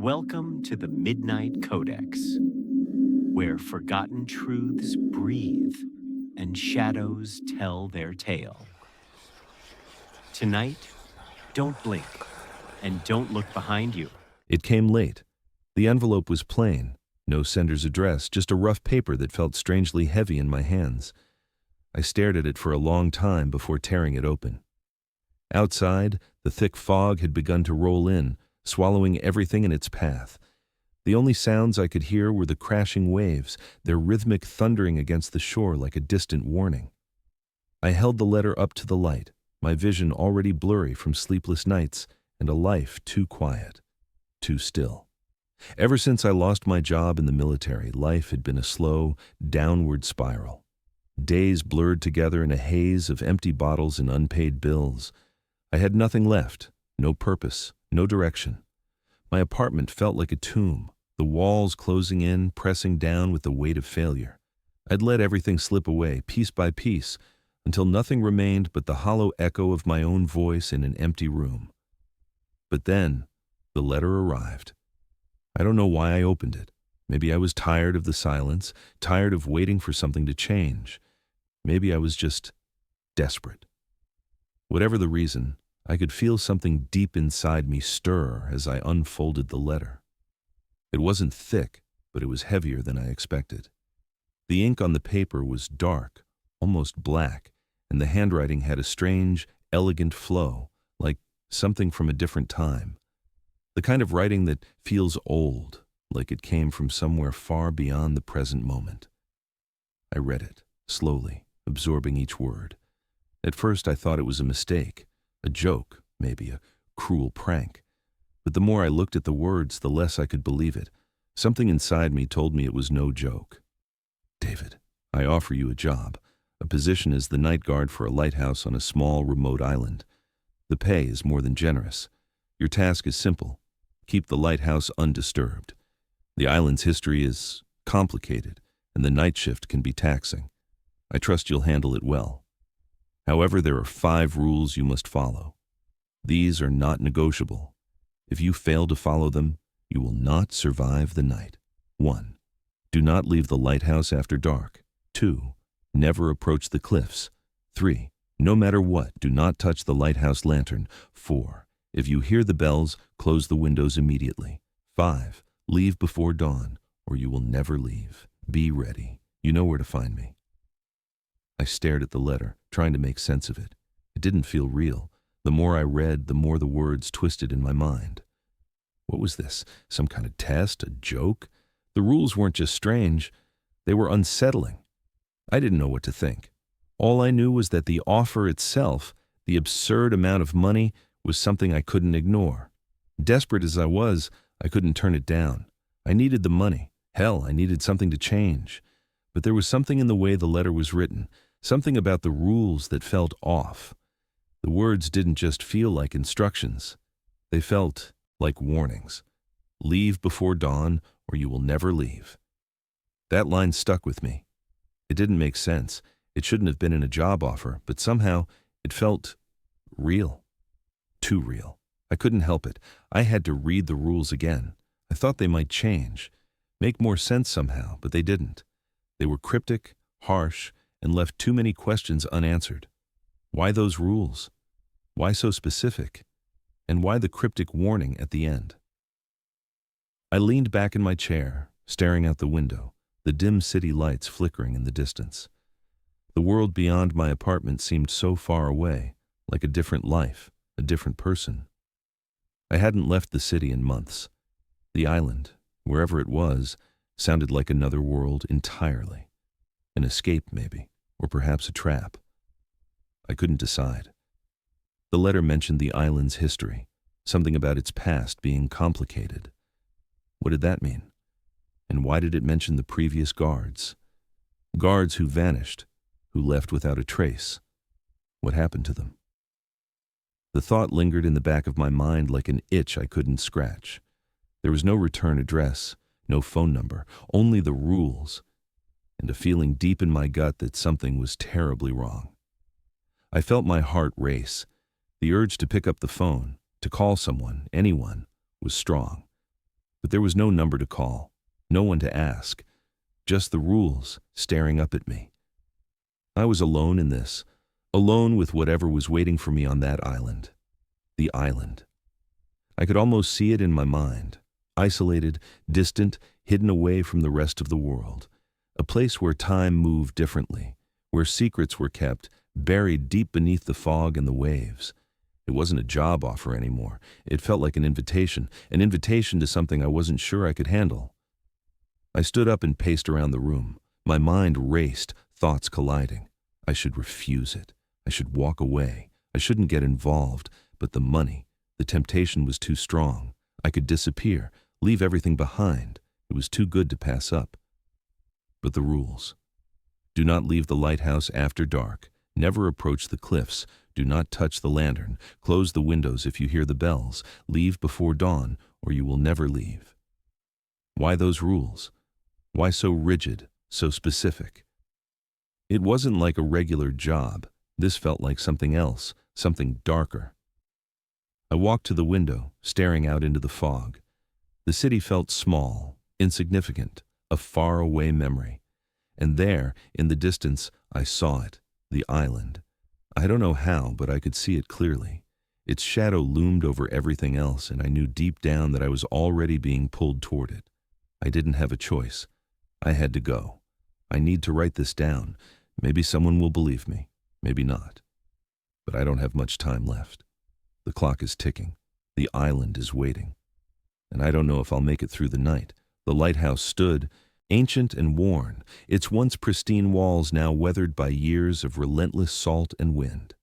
Welcome to the Midnight Codex, where forgotten truths breathe and shadows tell their tale. Tonight, don't blink and don't look behind you. It came late. The envelope was plain, no sender's address, just a rough paper that felt strangely heavy in my hands. I stared at it for a long time before tearing it open. Outside, the thick fog had begun to roll in, swallowing everything in its path. The only sounds I could hear were the crashing waves, their rhythmic thundering against the shore like a distant warning. I held the letter up to the light, my vision already blurry from sleepless nights and a life too quiet, too still. Ever since I lost my job in the military, life had been a slow, downward spiral. Days blurred together in a haze of empty bottles and unpaid bills. I had nothing left, no purpose, no direction. My apartment felt like a tomb, the walls closing in, pressing down with the weight of failure. I'd let everything slip away, piece by piece, until nothing remained but the hollow echo of my own voice in an empty room. But then, the letter arrived. I don't know why I opened it. Maybe I was tired of the silence, tired of waiting for something to change. Maybe I was just desperate. Whatever the reason, I could feel something deep inside me stir as I unfolded the letter. It wasn't thick, but it was heavier than I expected. The ink on the paper was dark, almost black, and the handwriting had a strange, elegant flow, like something from a different time. The kind of writing that feels old, like it came from somewhere far beyond the present moment. I read it, slowly, absorbing each word. At first I thought it was a mistake, a joke, maybe a cruel prank. But the more I looked at the words, the less I could believe it. Something inside me told me it was no joke. David, I offer you a job, a position as the night guard for a lighthouse on a small, remote island. The pay is more than generous. Your task is simple. Keep the lighthouse undisturbed. The island's history is complicated, and the night shift can be taxing. I trust you'll handle it well. However, there are 5 rules you must follow. These are not negotiable. If you fail to follow them, you will not survive the night. 1. Do not leave the lighthouse after dark. 2. Never approach the cliffs. 3. No matter what, do not touch the lighthouse lantern. 4. If you hear the bells, close the windows immediately. 5. Leave before dawn, or you will never leave. Be ready. You know where to find me. I stared at the letter, trying to make sense of it. It didn't feel real. The more I read, the more the words twisted in my mind. What was this? Some kind of test? A joke? The rules weren't just strange, they were unsettling. I didn't know what to think. All I knew was that the offer itself, the absurd amount of money, was something I couldn't ignore. Desperate as I was, I couldn't turn it down. I needed the money. Hell, I needed something to change. But there was something in the way the letter was written, something about the rules that felt off. The words didn't just feel like instructions. They felt like warnings. Leave before dawn, or you will never leave. That line stuck with me. It didn't make sense. It shouldn't have been in a job offer, but somehow it felt real. Too real. I couldn't help it. I had to read the rules again. I thought they might change, make more sense somehow, but they didn't. They were cryptic, harsh, and left too many questions unanswered. Why those rules? Why so specific? And why the cryptic warning at the end? I leaned back in my chair, staring out the window, the dim city lights flickering in the distance. The world beyond my apartment seemed so far away, like a different life, a different person. I hadn't left the city in months. The island, wherever it was, sounded like another world entirely. An escape, maybe, or perhaps a trap. I couldn't decide. The letter mentioned the island's history, something about its past being complicated. What did that mean? And why did it mention the previous guards? Guards who vanished, who left without a trace. What happened to them? The thought lingered in the back of my mind like an itch I couldn't scratch. There was no return address, no phone number, only the rules, and a feeling deep in my gut that something was terribly wrong. I felt my heart race. The urge to pick up the phone, to call someone, anyone, was strong. there was no number to call, no one to ask, just the rules staring up at me. I was alone in this, alone with whatever was waiting for me on that island. The island. I could almost see it in my mind, isolated, distant, hidden away from the rest of the world. A place where time moved differently, where secrets were kept, buried deep beneath the fog and the waves. It wasn't a job offer anymore. It felt like an invitation to something I wasn't sure I could handle. I stood up and paced around the room. My mind raced, thoughts colliding. I should refuse it. I should walk away. I shouldn't get involved. But the money, the temptation was too strong. I could disappear, leave everything behind. It was too good to pass up. But the rules. Do not leave the lighthouse after dark. Never approach the cliffs. Do not touch the lantern. Close the windows if you hear the bells. Leave before dawn, or you will never leave. Why those rules? Why so rigid, so specific? It wasn't like a regular job. This felt like something else, something darker. I walked to the window, staring out into the fog. The city felt small, insignificant, a faraway memory. And there, in the distance, I saw it, the island. I don't know how, but I could see it clearly. Its shadow loomed over everything else, and I knew deep down that I was already being pulled toward it. I didn't have a choice. I had to go. I need to write this down. Maybe someone will believe me, maybe not. But I don't have much time left. The clock is ticking. The island is waiting. And I don't know if I'll make it through the night. The lighthouse stood, ancient and worn, its once pristine walls now weathered by years of relentless salt and wind.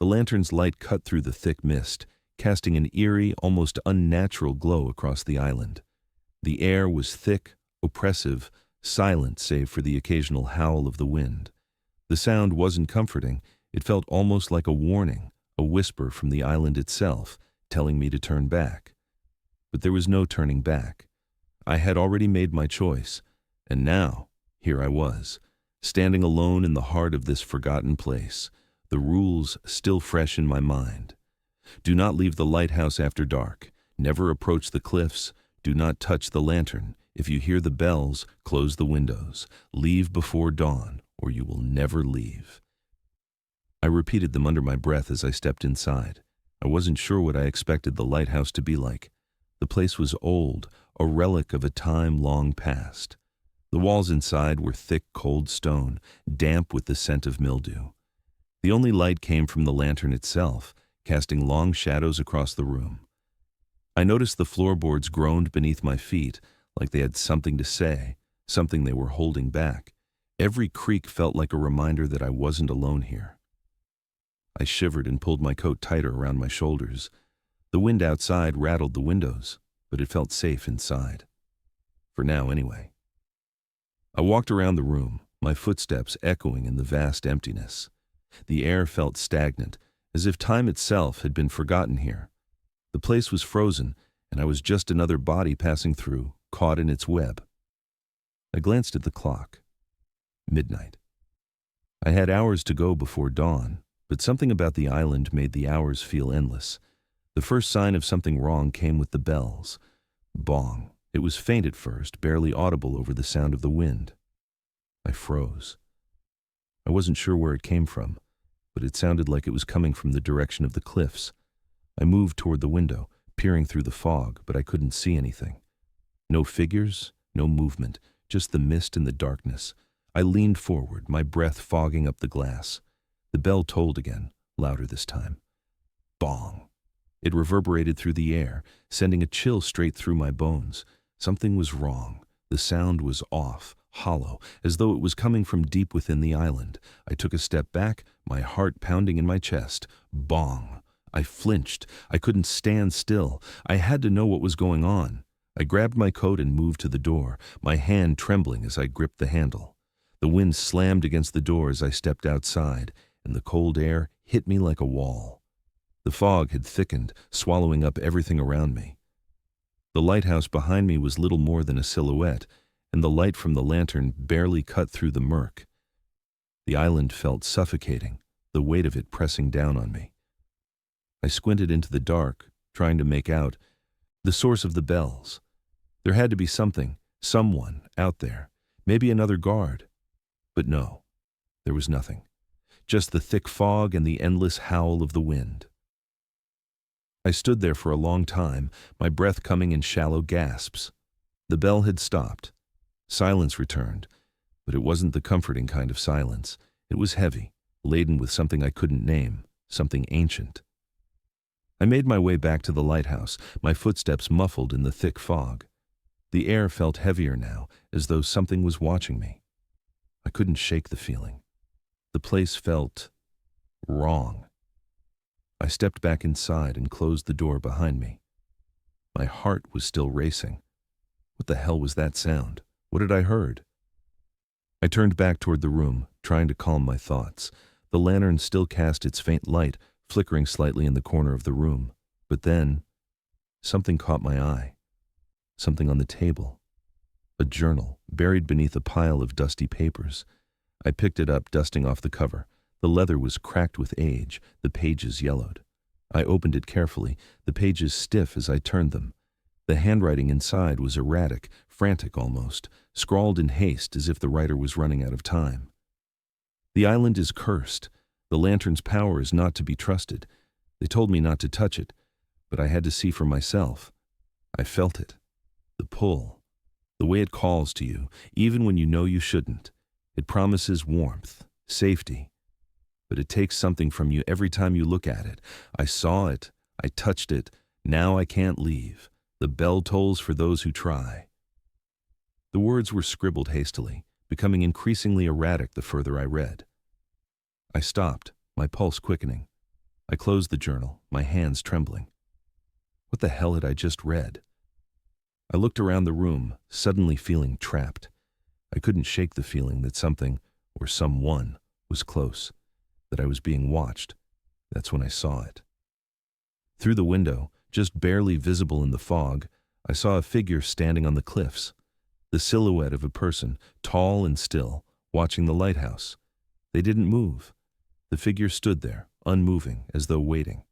The lantern's light cut through the thick mist, casting an eerie, almost unnatural glow across the island. The air was thick, oppressive, silent save for the occasional howl of the wind. The sound wasn't comforting. It felt almost like a warning, a whisper from the island itself, telling me to turn back. But there was no turning back. I had already made my choice, and now, here I was, standing alone in the heart of this forgotten place, the rules still fresh in my mind. Do not leave the lighthouse after dark. Never approach the cliffs. Do not touch the lantern. If you hear the bells, close the windows. Leave before dawn, or you will never leave. I repeated them under my breath as I stepped inside. I wasn't sure what I expected the lighthouse to be like. The place was old, a relic of a time long past. The walls inside were thick, cold stone, damp with the scent of mildew. The only light came from the lantern itself, casting long shadows across the room. I noticed the floorboards groaned beneath my feet, like they had something to say, something they were holding back. Every creak felt like a reminder that I wasn't alone here. I shivered and pulled my coat tighter around my shoulders. The wind outside rattled the windows, but it felt safe inside. For now, anyway. I walked around the room, my footsteps echoing in the vast emptiness. The air felt stagnant, as if time itself had been forgotten here. The place was frozen, and I was just another body passing through, caught in its web. I glanced at the clock. Midnight. I had hours to go before dawn, but something about the island made the hours feel endless. The first sign of something wrong came with the bells. Bong. It was faint at first, barely audible over the sound of the wind. I froze. I wasn't sure where it came from, but it sounded like it was coming from the direction of the cliffs. I moved toward the window, peering through the fog, but I couldn't see anything. No figures, no movement, just the mist and the darkness. I leaned forward, my breath fogging up the glass. The bell tolled again, louder this time. Bong. It reverberated through the air, sending a chill straight through my bones. Something was wrong. The sound was off, hollow, as though it was coming from deep within the island. I took a step back, my heart pounding in my chest. Bong. I flinched. I couldn't stand still. I had to know what was going on. I grabbed my coat and moved to the door, my hand trembling as I gripped the handle. The wind slammed against the door as I stepped outside, and the cold air hit me like a wall. The fog had thickened, swallowing up everything around me. The lighthouse behind me was little more than a silhouette, and the light from the lantern barely cut through the murk. The island felt suffocating, the weight of it pressing down on me. I squinted into the dark, trying to make out the source of the bells. There had to be something, someone out there, maybe another guard. But no, there was nothing. Just the thick fog and the endless howl of the wind. I stood there for a long time, my breath coming in shallow gasps. The bell had stopped. Silence returned, but it wasn't the comforting kind of silence. It was heavy, laden with something I couldn't name, something ancient. I made my way back to the lighthouse, my footsteps muffled in the thick fog. The air felt heavier now, as though something was watching me. I couldn't shake the feeling. The place felt wrong. I stepped back inside and closed the door behind me. My heart was still racing. What the hell was that sound? What had I heard? I turned back toward the room, trying to calm my thoughts. The lantern still cast its faint light, flickering slightly in the corner of the room. But then, something caught my eye. Something on the table. A journal, buried beneath a pile of dusty papers. I picked it up, dusting off the cover. The leather was cracked with age, the pages yellowed. I opened it carefully, the pages stiff as I turned them. The handwriting inside was erratic, frantic almost, scrawled in haste as if the writer was running out of time. The island is cursed. The lantern's power is not to be trusted. They told me not to touch it, but I had to see for myself. I felt it. The pull. The way it calls to you, even when you know you shouldn't. It promises warmth, safety. But it takes something from you every time you look at it. I saw it. I touched it. Now I can't leave. The bell tolls for those who try. The words were scribbled hastily, becoming increasingly erratic the further I read. I stopped, my pulse quickening. I closed the journal, my hands trembling. What the hell had I just read? I looked around the room, suddenly feeling trapped. I couldn't shake the feeling that something, or someone, was close, that I was being watched. That's when I saw it. Through the window, just barely visible in the fog, I saw a figure standing on the cliffs. The silhouette of a person, tall and still, watching the lighthouse. They didn't move. The figure stood there, unmoving, as though waiting.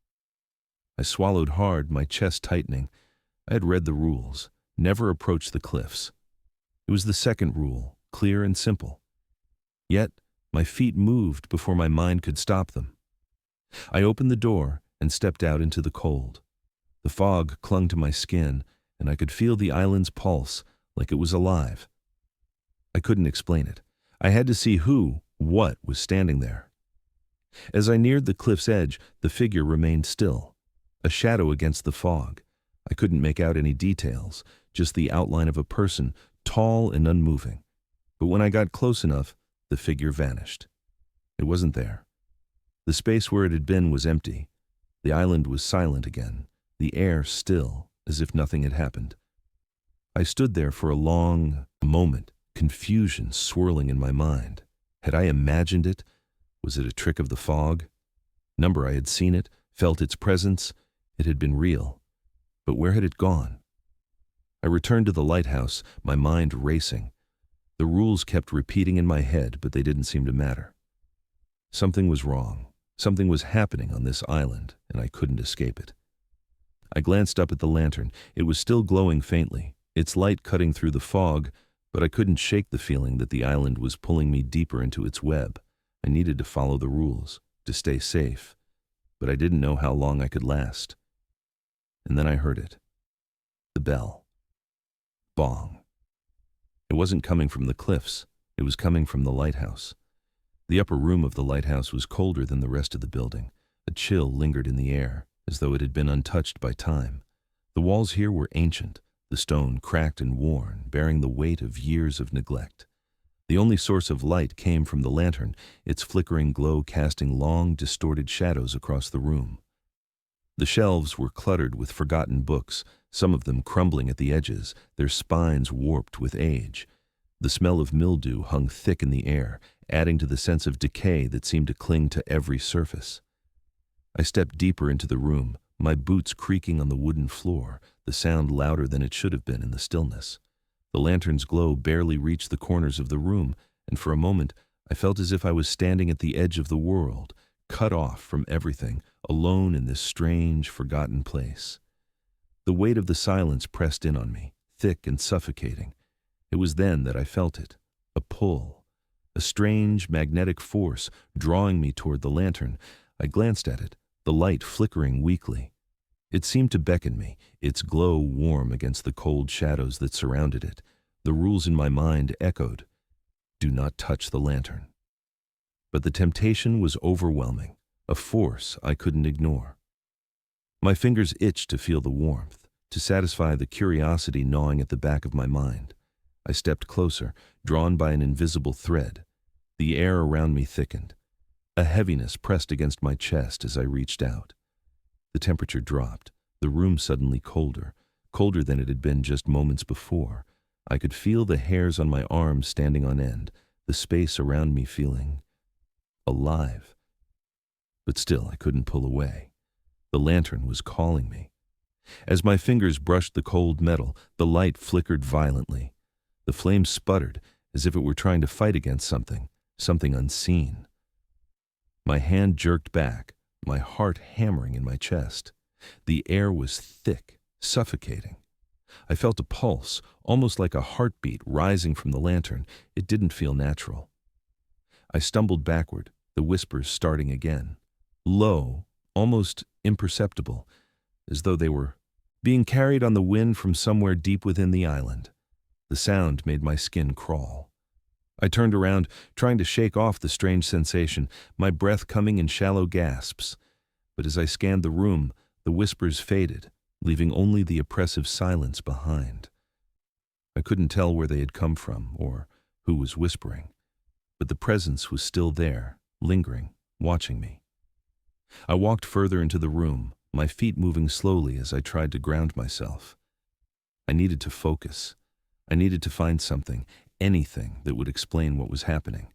I swallowed hard, my chest tightening. I had read the rules. Never approach the cliffs. It was the second rule, clear and simple. Yet, my feet moved before my mind could stop them. I opened the door and stepped out into the cold. The fog clung to my skin, and I could feel the island's pulse, like it was alive. I couldn't explain it. I had to see who, what was standing there. As I neared the cliff's edge, the figure remained still, a shadow against the fog. I couldn't make out any details, just the outline of a person, tall and unmoving. But when I got close enough, the figure vanished. It wasn't there. The space where it had been was empty. The island was silent again, the air still, as if nothing had happened. I stood there for a long moment, confusion swirling in my mind. Had I imagined it? Was it a trick of the fog? I had seen it, felt its presence. It had been real. But where had it gone? I returned to the lighthouse, my mind racing. The rules kept repeating in my head, but they didn't seem to matter. Something was wrong. Something was happening on this island, and I couldn't escape it. I glanced up at the lantern. It was still glowing faintly, its light cutting through the fog, but I couldn't shake the feeling that the island was pulling me deeper into its web. I needed to follow the rules, to stay safe, but I didn't know how long I could last. And then I heard it. The bell. Bong. It wasn't coming from the cliffs. It was coming from the lighthouse. The upper room of the lighthouse was colder than the rest of the building. A chill lingered in the air, as though it had been untouched by time. The walls here were ancient, the stone cracked and worn, bearing the weight of years of neglect. The only source of light came from the lantern, its flickering glow casting long, distorted shadows across the room. The shelves were cluttered with forgotten books, some of them crumbling at the edges, their spines warped with age. The smell of mildew hung thick in the air, adding to the sense of decay that seemed to cling to every surface. I stepped deeper into the room, my boots creaking on the wooden floor, the sound louder than it should have been in the stillness. The lantern's glow barely reached the corners of the room, and for a moment I felt as if I was standing at the edge of the world, cut off from everything, alone in this strange, forgotten place. The weight of the silence pressed in on me, thick and suffocating. It was then that I felt it, a pull, a strange magnetic force drawing me toward the lantern. I glanced at it, the light flickering weakly. It seemed to beckon me, its glow warm against the cold shadows that surrounded it. The rules in my mind echoed, "Do not touch the lantern." But the temptation was overwhelming, a force I couldn't ignore. My fingers itched to feel the warmth, to satisfy the curiosity gnawing at the back of my mind. I stepped closer, drawn by an invisible thread. The air around me thickened. A heaviness pressed against my chest as I reached out. The temperature dropped, the room suddenly colder, colder than it had been just moments before. I could feel the hairs on my arms standing on end, the space around me feeling alive. But still I couldn't pull away. The lantern was calling me. As my fingers brushed the cold metal, the light flickered violently. The flame sputtered, as if it were trying to fight against something, something unseen. My hand jerked back, my heart hammering in my chest. The air was thick, suffocating. I felt a pulse, almost like a heartbeat rising from the lantern. It didn't feel natural. I stumbled backward, the whispers starting again. Low, almost imperceptible, as though they were being carried on the wind from somewhere deep within the island. The sound made my skin crawl. I turned around, trying to shake off the strange sensation, my breath coming in shallow gasps. But as I scanned the room, the whispers faded, leaving only the oppressive silence behind. I couldn't tell where they had come from or who was whispering, but the presence was still there, lingering, watching me. I walked further into the room, my feet moving slowly as I tried to ground myself. I needed to focus. I needed to find something, anything that would explain what was happening.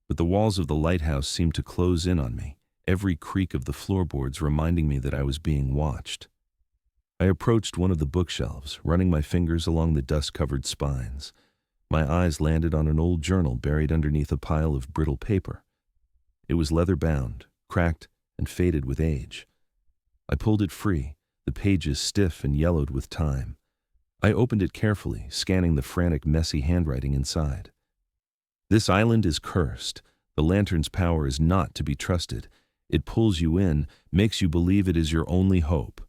But the walls of the lighthouse seemed to close in on me, every creak of the floorboards reminding me that I was being watched. I approached one of the bookshelves, running my fingers along the dust-covered spines. My eyes landed on an old journal buried underneath a pile of brittle paper. It was leather-bound, cracked, and faded with age. I pulled it free, the pages stiff and yellowed with time. I opened it carefully, scanning the frantic, messy handwriting inside. "This island is cursed. The lantern's power is not to be trusted. It pulls you in, makes you believe it is your only hope.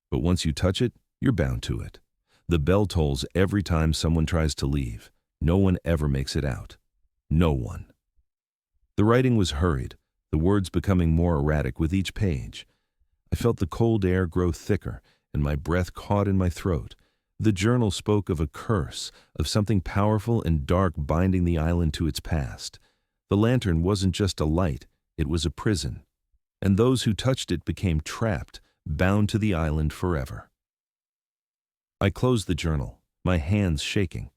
But once you touch it, you're bound to it. The bell tolls every time someone tries to leave. No one ever makes it out. No one." The writing was hurried, the words becoming more erratic with each page. I felt the cold air grow thicker, and my breath caught in my throat. The journal spoke of a curse, of something powerful and dark binding the island to its past. The lantern wasn't just a light, it was a prison. And those who touched it became trapped, bound to the island forever. I closed the journal, my hands shaking.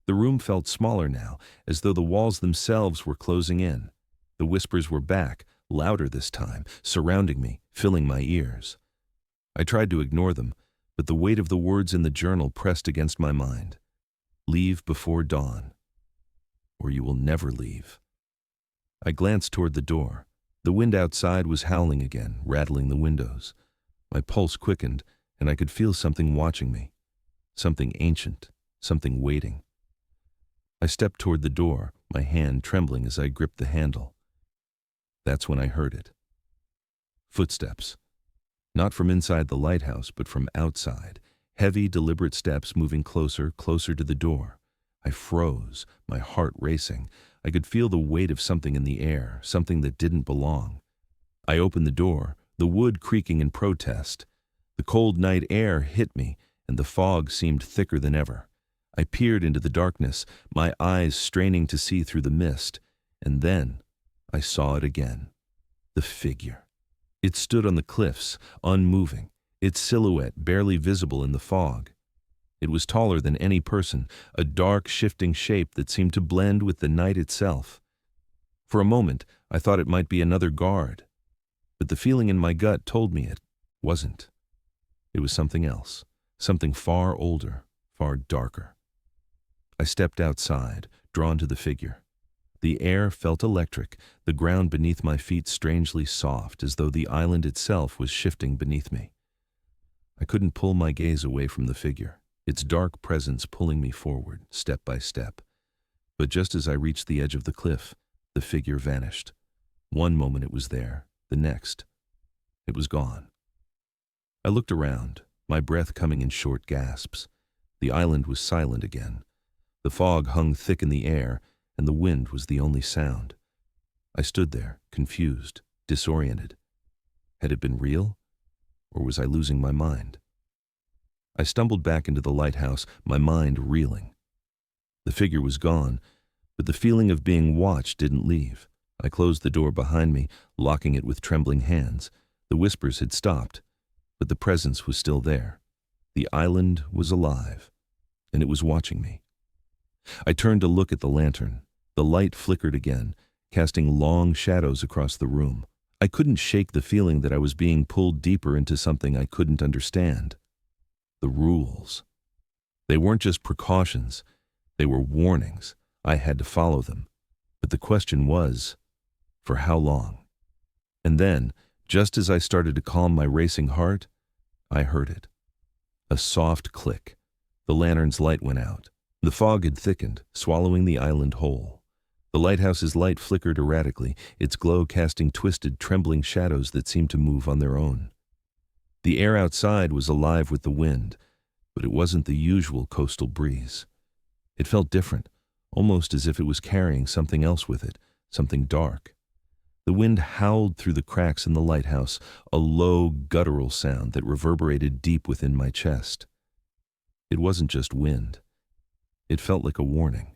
The room felt smaller now, as though the walls themselves were closing in. The whispers were back, louder this time, surrounding me, filling my ears. I tried to ignore them, but the weight of the words in the journal pressed against my mind. Leave before dawn, or you will never leave. I glanced toward the door. The wind outside was howling again, rattling the windows. My pulse quickened, and I could feel something watching me. Something ancient, something waiting. I stepped toward the door, my hand trembling as I gripped the handle. That's when I heard it. Footsteps. Not from inside the lighthouse, but from outside. Heavy, deliberate steps moving closer, closer to the door. I froze, my heart racing. I could feel the weight of something in the air, something that didn't belong. I opened the door, the wood creaking in protest. The cold night air hit me, and the fog seemed thicker than ever. I peered into the darkness, my eyes straining to see through the mist, and then I saw it again. The figure. It stood on the cliffs, unmoving, its silhouette barely visible in the fog. It was taller than any person, a dark, shifting shape that seemed to blend with the night itself. For a moment, I thought it might be another guard, but the feeling in my gut told me it wasn't. It was something else, something far older, far darker. I stepped outside, drawn to the figure. The air felt electric, the ground beneath my feet strangely soft, as though the island itself was shifting beneath me. I couldn't pull my gaze away from the figure. its dark presence pulling me forward, step by step. But just as I reached the edge of the cliff, the figure vanished. One moment it was there, the next, it was gone. I looked around, my breath coming in short gasps. The island was silent again. The fog hung thick in the air, and the wind was the only sound. I stood there, confused, disoriented. Had it been real, or was I losing my mind? I stumbled back into the lighthouse, my mind reeling. The figure was gone, but the feeling of being watched didn't leave. I closed the door behind me, locking it with trembling hands. The whispers had stopped, but the presence was still there. The island was alive, and it was watching me. I turned to look at the lantern. The light flickered again, casting long shadows across the room. I couldn't shake the feeling that I was being pulled deeper into something I couldn't understand. The rules. They weren't just precautions, they were warnings. I had to follow them. But the question was, for how long? And then, just as I started to calm my racing heart, I heard it. A soft click. The lantern's light went out. The fog had thickened, swallowing the island whole. The lighthouse's light flickered erratically, its glow casting twisted, trembling shadows that seemed to move on their own. The air outside was alive with the wind, but it wasn't the usual coastal breeze. It felt different, almost as if it was carrying something else with it, something dark. The wind howled through the cracks in the lighthouse, a low, guttural sound that reverberated deep within my chest. It wasn't just wind. It felt like a warning.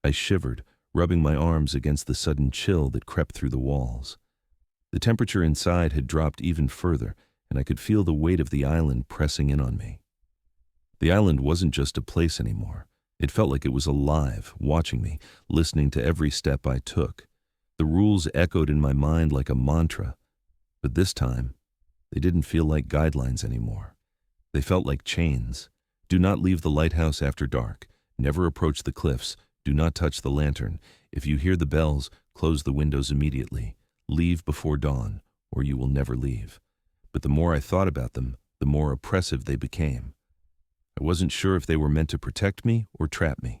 I shivered, rubbing my arms against the sudden chill that crept through the walls. The temperature inside had dropped even further, and I could feel the weight of the island pressing in on me. The island wasn't just a place anymore. It felt like it was alive, watching me, listening to every step I took. The rules echoed in my mind like a mantra, but this time, they didn't feel like guidelines anymore. They felt like chains. Do not leave the lighthouse after dark. Never approach the cliffs. Do not touch the lantern. If you hear the bells, close the windows immediately. Leave before dawn, or you will never leave. But the more I thought about them, the more oppressive they became. I wasn't sure if they were meant to protect me or trap me.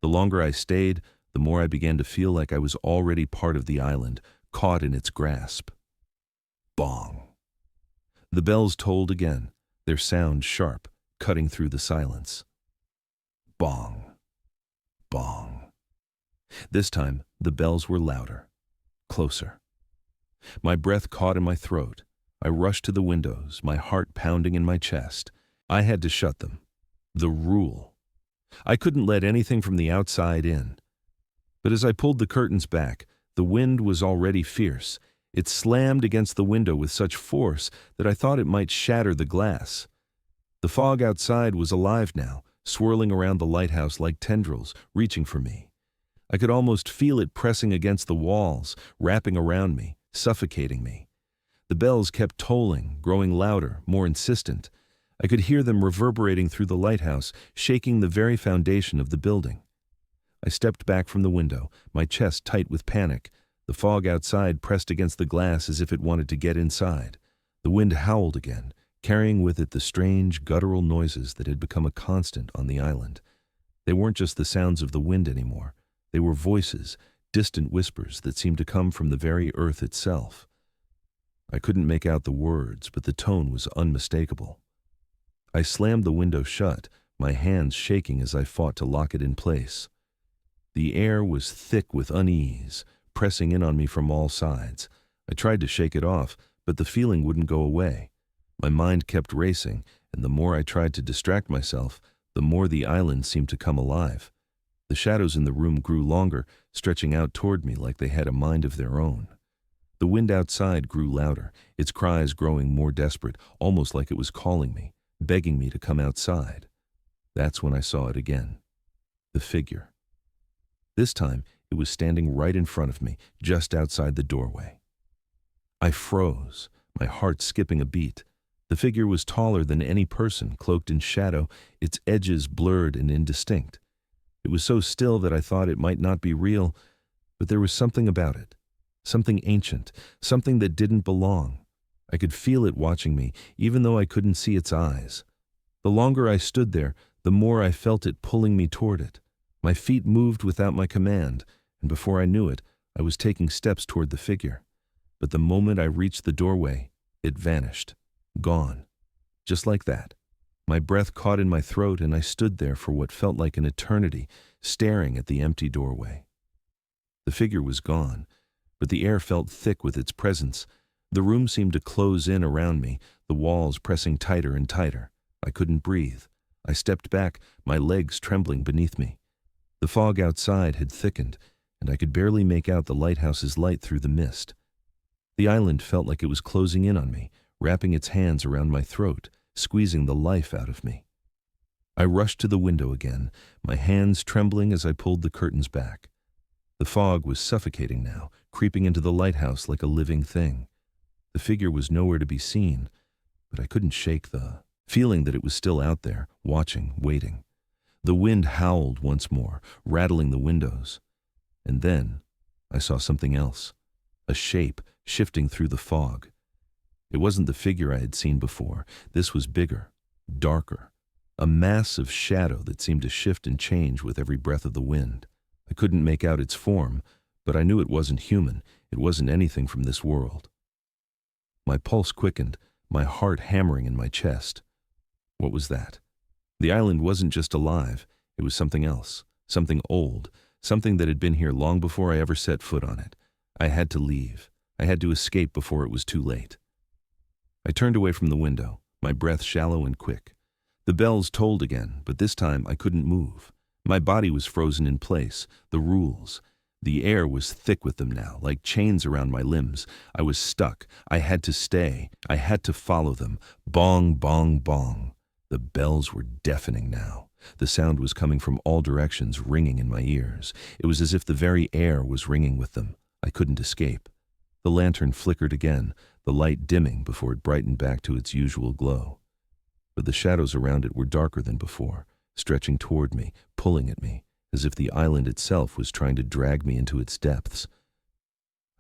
The longer I stayed, the more I began to feel like I was already part of the island, caught in its grasp. Bong. The bells tolled again, their sound sharp, cutting through the silence. Bong. Bong. This time, the bells were louder, closer. My breath caught in my throat. I rushed to the windows, my heart pounding in my chest. I had to shut them. The rule. I couldn't let anything from the outside in. But as I pulled the curtains back, the wind was already fierce. It slammed against the window with such force that I thought it might shatter the glass. The fog outside was alive now, swirling around the lighthouse like tendrils, reaching for me. I could almost feel it pressing against the walls, wrapping around me, suffocating me. The bells kept tolling, growing louder, more insistent. I could hear them reverberating through the lighthouse, shaking the very foundation of the building. I stepped back from the window, my chest tight with panic. The fog outside pressed against the glass as if it wanted to get inside. The wind howled again, carrying with it the strange, guttural noises that had become a constant on the island. They weren't just the sounds of the wind anymore. They were voices, distant whispers that seemed to come from the very earth itself. I couldn't make out the words, but the tone was unmistakable. I slammed the window shut, my hands shaking as I fought to lock it in place. The air was thick with unease, pressing in on me from all sides. I tried to shake it off, but the feeling wouldn't go away. My mind kept racing, and the more I tried to distract myself, the more the island seemed to come alive. The shadows in the room grew longer, stretching out toward me like they had a mind of their own. The wind outside grew louder, its cries growing more desperate, almost like it was calling me, begging me to come outside. That's when I saw it again. The figure. This time, it was standing right in front of me, just outside the doorway. I froze, my heart skipping a beat. The figure was taller than any person, cloaked in shadow, its edges blurred and indistinct. It was so still that I thought it might not be real, but there was something about it. Something ancient, something that didn't belong. I could feel it watching me, even though I couldn't see its eyes. The longer I stood there, the more I felt it pulling me toward it. My feet moved without my command, and before I knew it, I was taking steps toward the figure. But the moment I reached the doorway, it vanished. Gone. Just like that. My breath caught in my throat, and I stood there for what felt like an eternity, staring at the empty doorway. The figure was gone, but the air felt thick with its presence. The room seemed to close in around me, the walls pressing tighter and tighter. I couldn't breathe. I stepped back, my legs trembling beneath me. The fog outside had thickened, and I could barely make out the lighthouse's light through the mist. The island felt like it was closing in on me, wrapping its hands around my throat, squeezing the life out of me. I rushed to the window again, my hands trembling as I pulled the curtains back. The fog was suffocating now, creeping into the lighthouse like a living thing. The figure was nowhere to be seen, but I couldn't shake the feeling that it was still out there, watching, waiting. The wind howled once more, rattling the windows. And then I saw something else, a shape shifting through the fog. It wasn't the figure I had seen before. This was bigger, darker, a mass of shadow that seemed to shift and change with every breath of the wind. I couldn't make out its form, but I knew it wasn't human. It wasn't anything from this world. My pulse quickened, my heart hammering in my chest. What was that? The island wasn't just alive. It was something else, something old, something that had been here long before I ever set foot on it. I had to leave. I had to escape before it was too late. I turned away from the window, my breath shallow and quick. The bells tolled again, but this time I couldn't move. My body was frozen in place, the rules. The air was thick with them now, like chains around my limbs. I was stuck. I had to stay. I had to follow them. Bong, bong, bong. The bells were deafening now. The sound was coming from all directions, ringing in my ears. It was as if the very air was ringing with them. I couldn't escape. The lantern flickered again, the light dimming before it brightened back to its usual glow. But the shadows around it were darker than before, stretching toward me, pulling at me, as if the island itself was trying to drag me into its depths.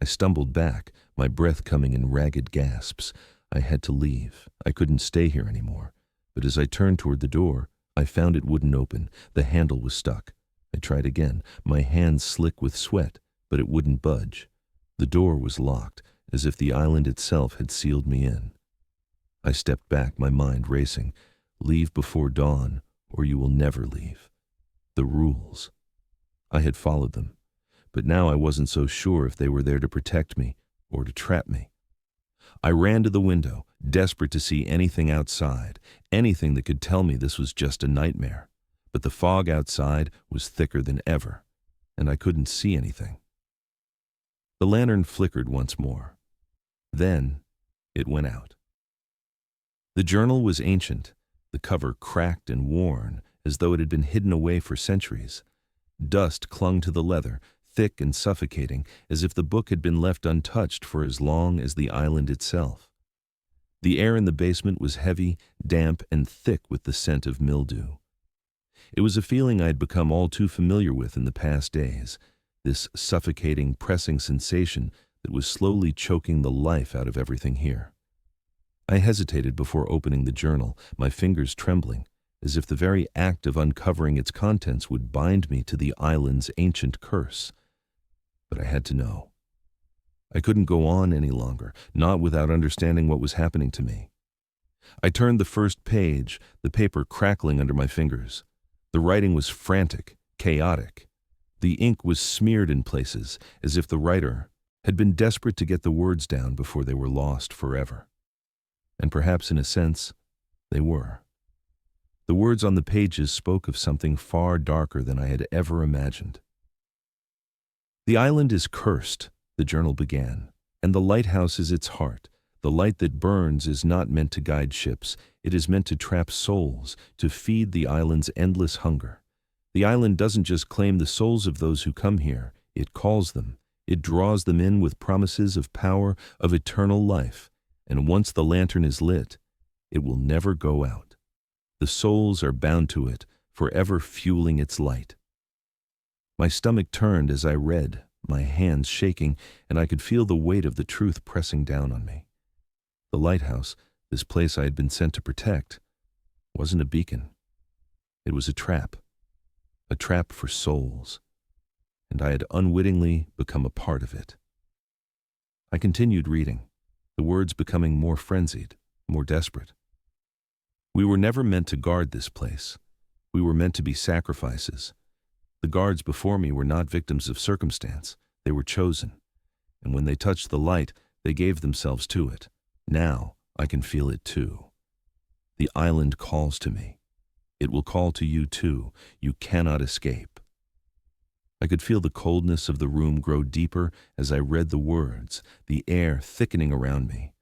I stumbled back, my breath coming in ragged gasps. I had to leave. I couldn't stay here anymore. But as I turned toward the door, I found it wouldn't open. The handle was stuck. I tried again, my hands slick with sweat, but it wouldn't budge. The door was locked, as if the island itself had sealed me in. I stepped back, my mind racing. Leave before dawn, or you will never leave. The rules. I had followed them, but now I wasn't so sure if they were there to protect me or to trap me. I ran to the window, desperate to see anything outside, anything that could tell me this was just a nightmare. But the fog outside was thicker than ever, and I couldn't see anything. The lantern flickered once more. Then it went out. The journal was ancient, the cover cracked and worn, as though it had been hidden away for centuries. Dust clung to the leather, thick and suffocating, as if the book had been left untouched for as long as the island itself. The air in the basement was heavy, damp, and thick with the scent of mildew. It was a feeling I had become all too familiar with in the past days, this suffocating, pressing sensation that was slowly choking the life out of everything here. I hesitated before opening the journal, my fingers trembling, as if the very act of uncovering its contents would bind me to the island's ancient curse. But I had to know. I couldn't go on any longer, not without understanding what was happening to me. I turned the first page, the paper crackling under my fingers. The writing was frantic, chaotic. The ink was smeared in places, as if the writer had been desperate to get the words down before they were lost forever. And perhaps in a sense, they were. The words on the pages spoke of something far darker than I had ever imagined. The island is cursed, the journal began, and the lighthouse is its heart. The light that burns is not meant to guide ships. It is meant to trap souls, to feed the island's endless hunger. The island doesn't just claim the souls of those who come here. It calls them. It draws them in with promises of power, of eternal life. And once the lantern is lit, it will never go out. The souls are bound to it, forever fueling its light. My stomach turned as I read, my hands shaking, and I could feel the weight of the truth pressing down on me. The lighthouse, this place I had been sent to protect, wasn't a beacon. It was a trap for souls, and I had unwittingly become a part of it. I continued reading, the words becoming more frenzied, more desperate. We were never meant to guard this place. We were meant to be sacrifices. The guards before me were not victims of circumstance. They were chosen. And when they touched the light, they gave themselves to it. Now I can feel it too. The island calls to me. It will call to you too. You cannot escape. I could feel the coldness of the room grow deeper as I read the words, the air thickening around me.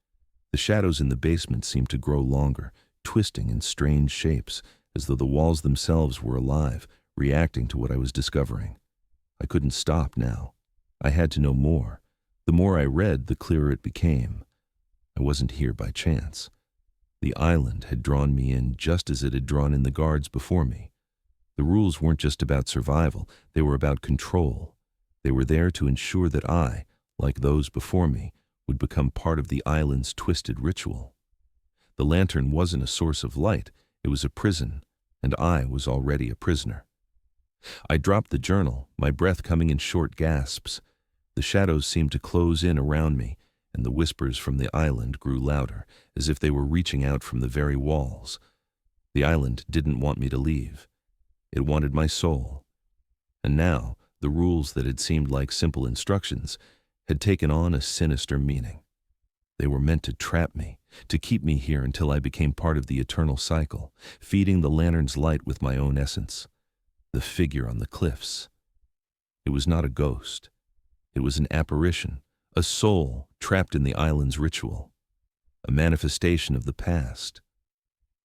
The shadows in the basement seemed to grow longer, twisting in strange shapes, as though the walls themselves were alive, reacting to what I was discovering. I couldn't stop now. I had to know more. The more I read, the clearer it became. I wasn't here by chance. The island had drawn me in just as it had drawn in the guards before me. The rules weren't just about survival, they were about control. They were there to ensure that I, like those before me, would become part of the island's twisted ritual. The lantern wasn't a source of light, it was a prison, and I was already a prisoner. I dropped the journal, my breath coming in short gasps. The shadows seemed to close in around me, and the whispers from the island grew louder, as if they were reaching out from the very walls. The island didn't want me to leave. It wanted my soul. And now, the rules that had seemed like simple instructions had taken on a sinister meaning. They were meant to trap me, to keep me here until I became part of the eternal cycle, feeding the lantern's light with my own essence. The figure on the cliffs. It was not a ghost. It was an apparition, a soul trapped in the island's ritual, a manifestation of the past.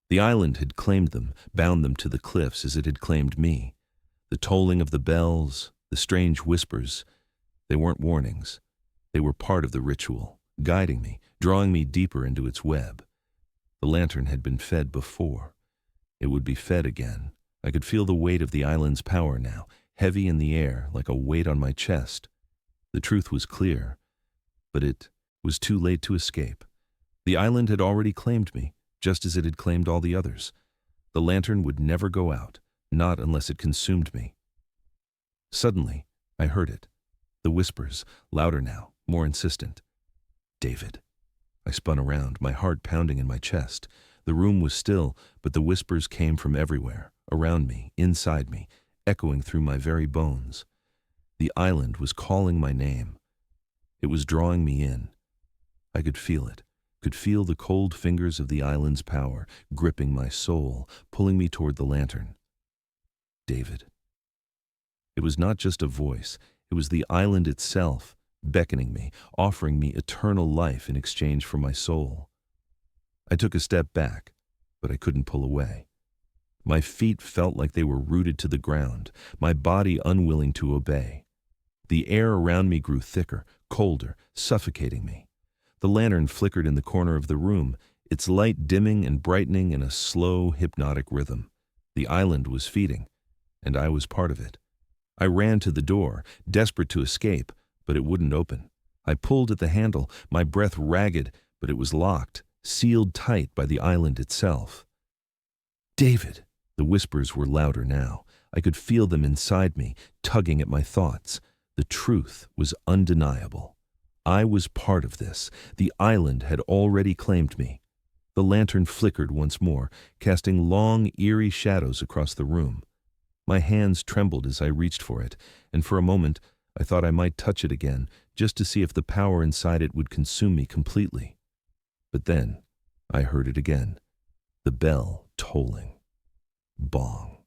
The island had claimed them, bound them to the cliffs as it had claimed me. The tolling of the bells, the strange whispers, they weren't warnings. They were part of the ritual, guiding me, drawing me deeper into its web. The lantern had been fed before. It would be fed again. I could feel the weight of the island's power now, heavy in the air like a weight on my chest. The truth was clear, but it was too late to escape. The island had already claimed me, just as it had claimed all the others. The lantern would never go out, not unless it consumed me. Suddenly, I heard it. The whispers, louder now, more insistent. David. I spun around, my heart pounding in my chest. The room was still, but the whispers came from everywhere, around me, inside me, echoing through my very bones. The island was calling my name. It was drawing me in. I could feel it, could feel the cold fingers of the island's power, gripping my soul, pulling me toward the lantern. David. It was not just a voice, it was the island itself, beckoning me, offering me eternal life in exchange for my soul. I took a step back, but I couldn't pull away. My feet felt like they were rooted to the ground, my body unwilling to obey. The air around me grew thicker, colder, suffocating me. The lantern flickered in the corner of the room, its light dimming and brightening in a slow, hypnotic rhythm. The island was feeding, and I was part of it. I ran to the door, desperate to escape, but it wouldn't open. I pulled at the handle, my breath ragged, but it was locked, sealed tight by the island itself. David! The whispers were louder now. I could feel them inside me, tugging at my thoughts. The truth was undeniable. I was part of this. The island had already claimed me. The lantern flickered once more, casting long, eerie shadows across the room. My hands trembled as I reached for it, and for a moment I thought I might touch it again, just to see if the power inside it would consume me completely. But then I heard it again, the bell tolling. Bong.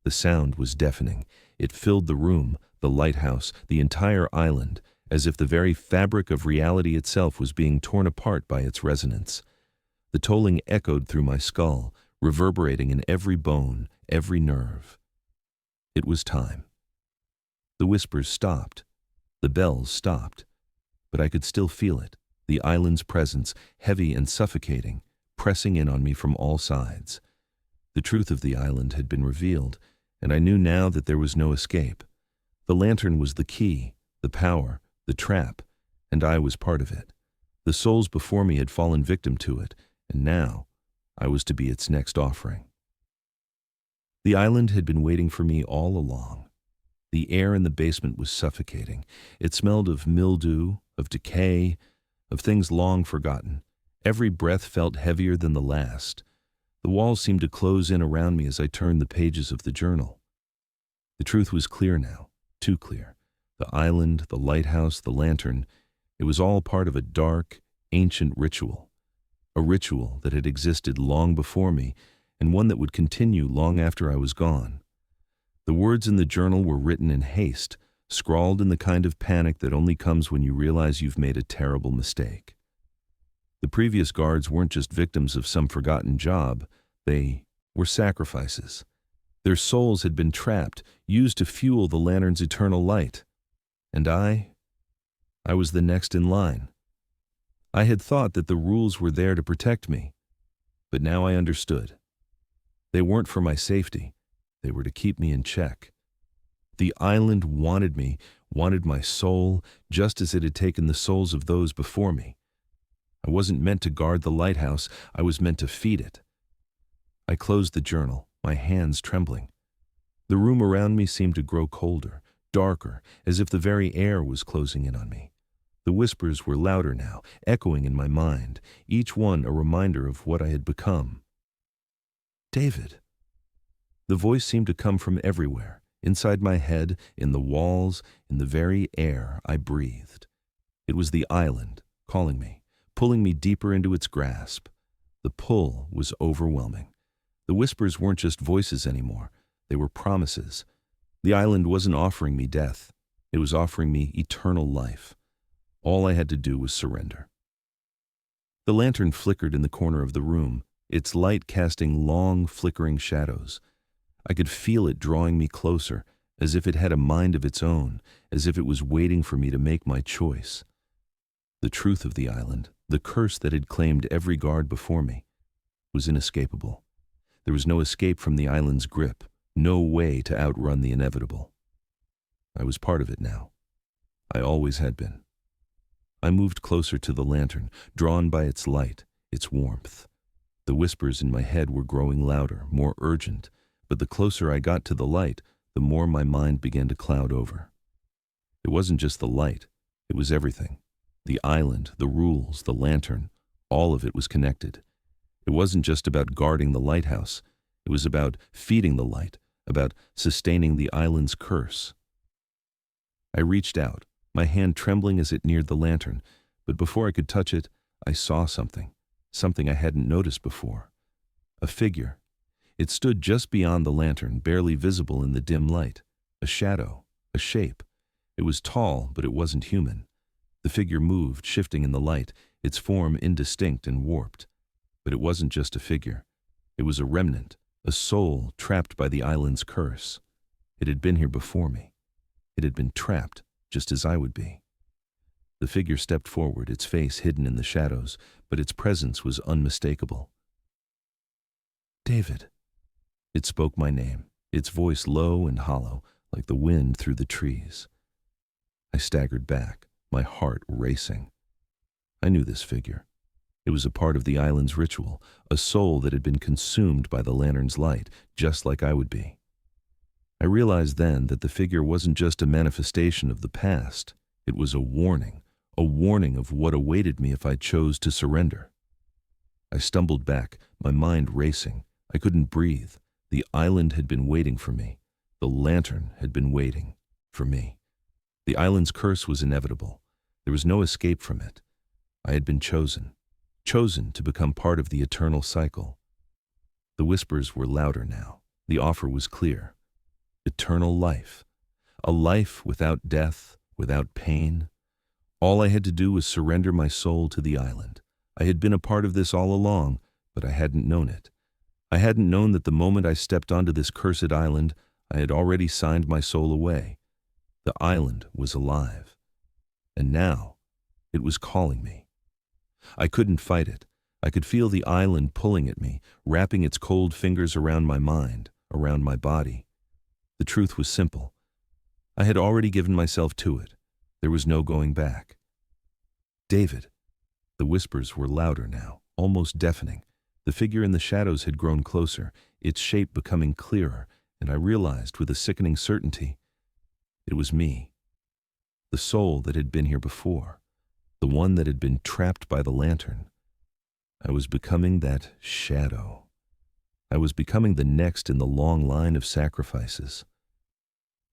The sound was deafening. It filled the room, the lighthouse, the entire island, as if the very fabric of reality itself was being torn apart by its resonance. The tolling echoed through my skull, reverberating in every bone, every nerve. It was time. The whispers stopped. The bells stopped. But I could still feel it, the island's presence, heavy and suffocating, pressing in on me from all sides. The truth of the island had been revealed, and I knew now that there was no escape. The lantern was the key, the power, the trap, and I was part of it. The souls before me had fallen victim to it, and now I was to be its next offering. The island had been waiting for me all along. The air in the basement was suffocating. It smelled of mildew, of decay, of things long forgotten. Every breath felt heavier than the last. The walls seemed to close in around me as I turned the pages of the journal. The truth was clear now, too clear. The island, the lighthouse, the lantern, it was all part of a dark, ancient ritual. A ritual that had existed long before me, and one that would continue long after I was gone. The words in the journal were written in haste, scrawled in the kind of panic that only comes when you realize you've made a terrible mistake. The previous guards weren't just victims of some forgotten job, they were sacrifices. Their souls had been trapped, used to fuel the lantern's eternal light. And I was the next in line. I had thought that the rules were there to protect me, but now I understood. They weren't for my safety, they were to keep me in check. The island wanted me, wanted my soul, just as it had taken the souls of those before me. I wasn't meant to guard the lighthouse, I was meant to feed it. I closed the journal, my hands trembling. The room around me seemed to grow colder, darker, as if the very air was closing in on me. The whispers were louder now, echoing in my mind, each one a reminder of what I had become. David. The voice seemed to come from everywhere, inside my head, in the walls, in the very air I breathed. It was the island, calling me, pulling me deeper into its grasp. The pull was overwhelming. The whispers weren't just voices anymore, they were promises. The island wasn't offering me death, it was offering me eternal life. All I had to do was surrender. The lantern flickered in the corner of the room, its light casting long, flickering shadows. I could feel it drawing me closer, as if it had a mind of its own, as if it was waiting for me to make my choice. The truth of the island, the curse that had claimed every guard before me, was inescapable. There was no escape from the island's grip, no way to outrun the inevitable. I was part of it now. I always had been. I moved closer to the lantern, drawn by its light, its warmth. The whispers in my head were growing louder, more urgent, but the closer I got to the light, the more my mind began to cloud over. It wasn't just the light, it was everything. The island, the rules, the lantern, all of it was connected. It wasn't just about guarding the lighthouse, it was about feeding the light, about sustaining the island's curse. I reached out, my hand trembling as it neared the lantern, but before I could touch it, I saw something I hadn't noticed before. A figure. It stood just beyond the lantern, barely visible in the dim light. A shadow, a shape. It was tall, but it wasn't human. The figure moved, shifting in the light, its form indistinct and warped. But it wasn't just a figure. It was a remnant, a soul trapped by the island's curse. It had been here before me. It had been trapped, just as I would be. The figure stepped forward, its face hidden in the shadows, but its presence was unmistakable. David. It spoke my name, its voice low and hollow, like the wind through the trees. I staggered back, my heart racing. I knew this figure. It was a part of the island's ritual, a soul that had been consumed by the lantern's light, just like I would be. I realized then that the figure wasn't just a manifestation of the past. It was a warning of what awaited me if I chose to surrender. I stumbled back, my mind racing. I couldn't breathe. The island had been waiting for me. The lantern had been waiting for me. The island's curse was inevitable. There was no escape from it. I had been chosen to become part of the eternal cycle. The whispers were louder now. The offer was clear. Eternal life. A life without death, without pain. All I had to do was surrender my soul to the island. I had been a part of this all along, but I hadn't known it. I hadn't known that the moment I stepped onto this cursed island, I had already signed my soul away. The island was alive. And now, it was calling me. I couldn't fight it. I could feel the island pulling at me, wrapping its cold fingers around my mind, around my body. The truth was simple. I had already given myself to it. There was no going back. David. The whispers were louder now, almost deafening. The figure in the shadows had grown closer, its shape becoming clearer, and I realized with a sickening certainty, it was me, the soul that had been here before, the one that had been trapped by the lantern. I was becoming that shadow. I was becoming the next in the long line of sacrifices.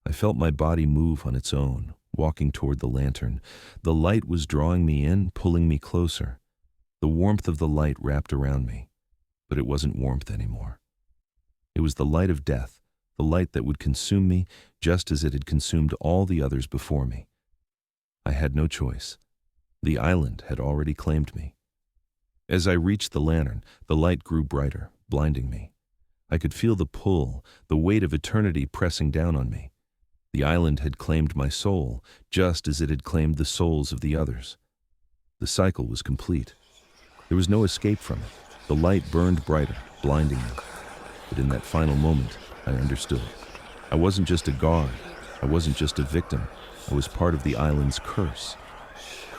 I felt my body move on its own, walking toward the lantern. The light was drawing me in, pulling me closer. The warmth of the light wrapped around me, but it wasn't warmth anymore. It was the light of death, the light that would consume me just as it had consumed all the others before me. I had no choice. The island had already claimed me. As I reached the lantern, the light grew brighter, blinding me. I could feel the pull, the weight of eternity pressing down on me. The island had claimed my soul, just as it had claimed the souls of the others. The cycle was complete. There was no escape from it. The light burned brighter, blinding me. But in that final moment, I understood. I wasn't just a guard. I wasn't just a victim. I was part of the island's curse.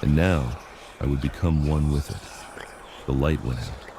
And now, I would become one with it. The light went out.